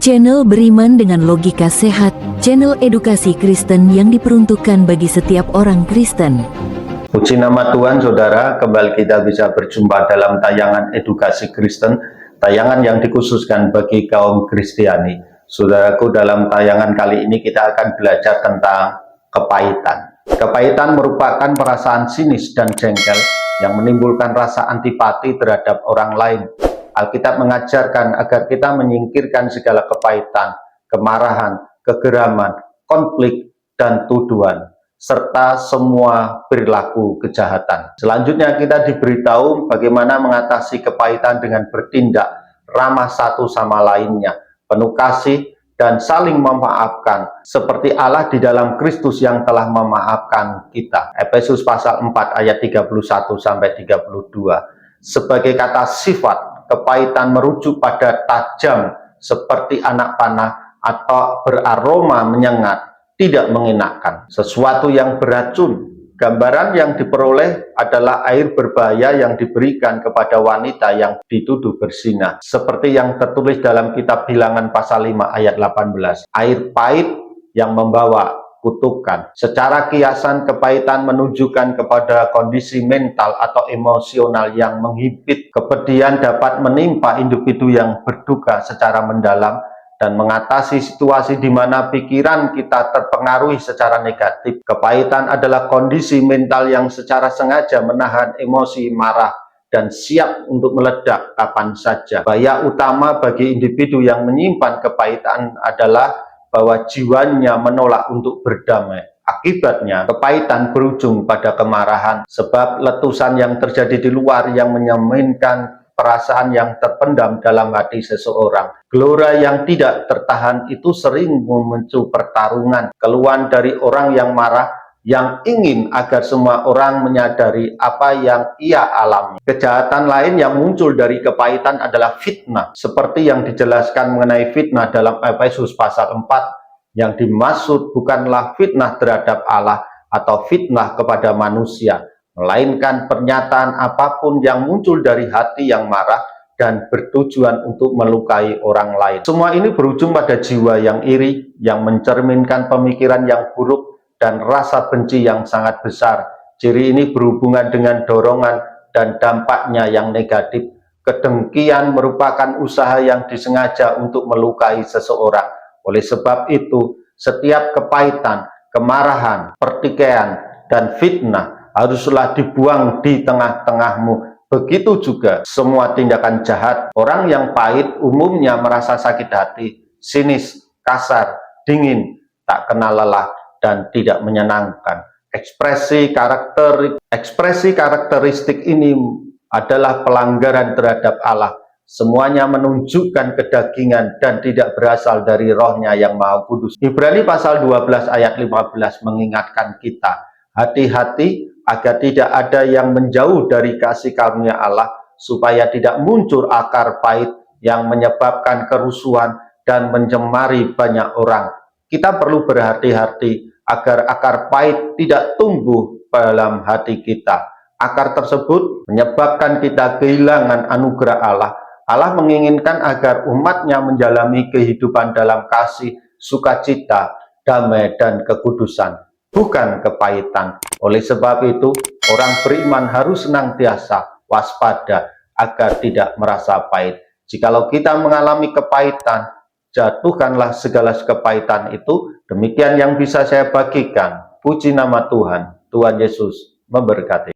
Channel beriman dengan logika sehat, channel edukasi Kristen yang diperuntukkan bagi setiap orang Kristen. Puji nama Tuhan, saudara. Kembali kita bisa berjumpa dalam tayangan edukasi Kristen, tayangan yang dikhususkan bagi kaum Kristiani. Saudaraku, dalam tayangan kali ini kita akan belajar tentang kepahitan. Kepahitan merupakan perasaan sinis dan jengkel yang menimbulkan rasa antipati terhadap orang lain. Alkitab mengajarkan agar kita menyingkirkan segala kepahitan, kemarahan, kegeraman, konflik, dan tuduhan, serta semua perilaku kejahatan. Selanjutnya kita diberitahu bagaimana mengatasi kepahitan dengan bertindak ramah satu sama lainnya, penuh kasih, dan saling memaafkan, seperti Allah di dalam Kristus yang telah memaafkan kita. Efesus pasal 4 ayat 31-32. Sebagai kata sifat, kepahitan merujuk pada tajam seperti anak panah atau beraroma menyengat, tidak mengenakan, sesuatu yang beracun. Gambaran yang diperoleh adalah air berbahaya yang diberikan kepada wanita yang dituduh berzina, seperti yang tertulis dalam kitab Bilangan pasal 5 ayat 18. Air pahit yang membawa kutukan. Secara kiasan, kepahitan menunjukkan kepada kondisi mental atau emosional yang menghimpit. Kepedihan dapat menimpa individu yang berduka secara mendalam dan mengatasi situasi di mana pikiran kita terpengaruhi secara negatif. Kepahitan adalah kondisi mental yang secara sengaja menahan emosi marah dan siap untuk meledak kapan saja. Bahaya utama bagi individu yang menyimpan kepahitan adalah bahwa jiwanya menolak untuk berdamai. Akibatnya, kepahitan berujung pada kemarahan, sebab letusan yang terjadi di luar yang mencerminkan perasaan yang terpendam dalam hati seseorang. Gelora yang tidak tertahan itu sering memicu pertarungan, keluhan dari orang yang marah, yang ingin agar semua orang menyadari apa yang ia alami. Kejahatan lain yang muncul dari kepahitan adalah fitnah, seperti yang dijelaskan mengenai fitnah dalam Efesus pasal 4, yang dimaksud bukanlah fitnah terhadap Allah atau fitnah kepada manusia, melainkan pernyataan apapun yang muncul dari hati yang marah dan bertujuan untuk melukai orang lain. Semua ini berujung pada jiwa yang iri, yang mencerminkan pemikiran yang buruk dan rasa benci yang sangat besar. Ciri ini berhubungan dengan dorongan dan dampaknya yang negatif. Kedengkian merupakan usaha yang disengaja untuk melukai seseorang. Oleh sebab itu, setiap kepahitan, kemarahan, pertikaian, dan fitnah haruslah dibuang di tengah-tengahmu. Begitu juga semua tindakan jahat. Orang yang pahit umumnya merasa sakit hati, sinis, kasar, dingin, tak kenal lelah, dan tidak menyenangkan. Ekspresi karakteristik ini adalah pelanggaran terhadap Allah. Semuanya menunjukkan kedagingan dan tidak berasal dari Roh-Nya yang Maha Kudus. Ibrani pasal 12 ayat 15 mengingatkan kita, hati-hati agar tidak ada yang menjauh dari kasih karunia Allah, supaya tidak muncul akar pahit yang menyebabkan kerusuhan dan mencemari banyak orang. Kita perlu berhati-hati agar akar pahit tidak tumbuh dalam hati kita. Akar tersebut menyebabkan kita kehilangan anugerah Allah. Allah menginginkan agar umatnya menjalani kehidupan dalam kasih, sukacita, damai, dan kekudusan, bukan kepahitan. Oleh sebab itu, orang beriman harus senantiasa waspada agar tidak merasa pahit. Jikalau kita mengalami kepahitan, jatuhkanlah segala kepahitan itu. Demikian yang bisa saya bagikan. Puji nama Tuhan. Tuhan Yesus memberkati.